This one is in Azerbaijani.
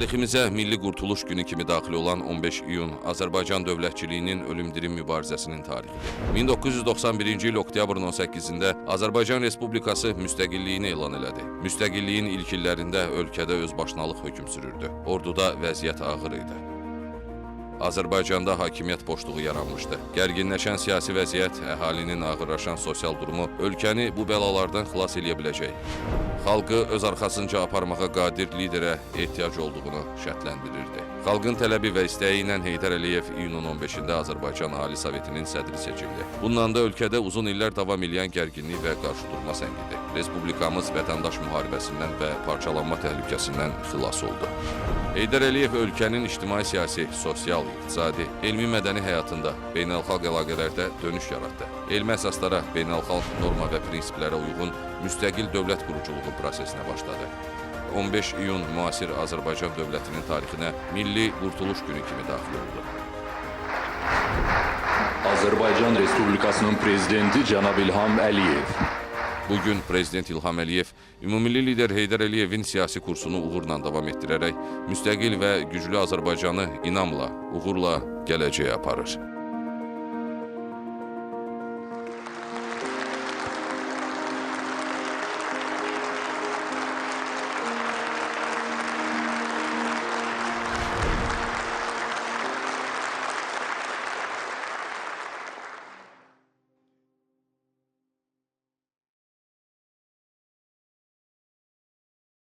Tariximizə Milli Qurtuluş Günü kimi daxil olan 15 iyun Azərbaycan dövlətçiliyinin ölüm-dirim mübarizəsinin tarixidir. 1991-ci il oktyabrın 18-də Azərbaycan Respublikası müstəqilliyini elan elədi. Müstəqilliyin ilk illərində ölkədə özbaşınalıq hökm sürürdü. Orduda vəziyyət ağır idi. Azərbaycanda hakimiyyət boşluğu yaranmışdı. Gərginləşən siyasi vəziyyət, əhalinin ağırlaşan sosial durumu ölkəni bu bəlalardan xilas edə biləcək. Xalqı öz arxasınca aparmağa qadir liderə ehtiyac olduğunu şərtləndirirdi. Xalqın tələbi və istəyi ilə Heydər Əliyev iyunun 15-də Azərbaycan Ali Sovetinin sədri seçildi. Bundan da ölkədə uzun illər davam edən gərginlik və qarşıdurma səngidi. Respublikamız vətəndaş müharibəsindən və parçalanma təhlükəsindən xilas oldu. Heydər Əliyev ölkənin ictimai-siyasi, sosial, iqtisadi, elmi-mədəni həyatında beynəlxalq əlaqələrdə dönüş yaratdı. Elmi əsaslara, beynəlxalq norma və prinsiplərə uyğun müstəqil dövlət quruculuğu prosesinə başladı. 15 iyun müasir Azərbaycan dövlətinin tarixinə Milli Qurtuluş Günü kimi daxil oldu. Azərbaycan Respublikasının prezidenti Cənab İlham Əliyev. Bugün Prezident İlham Əliyev, ümumilli lider Heydər Əliyevin siyasi kursunu uğurla davam etdirərək müstəqil və güclü Azərbaycanı inamla, uğurla gələcəyə aparır.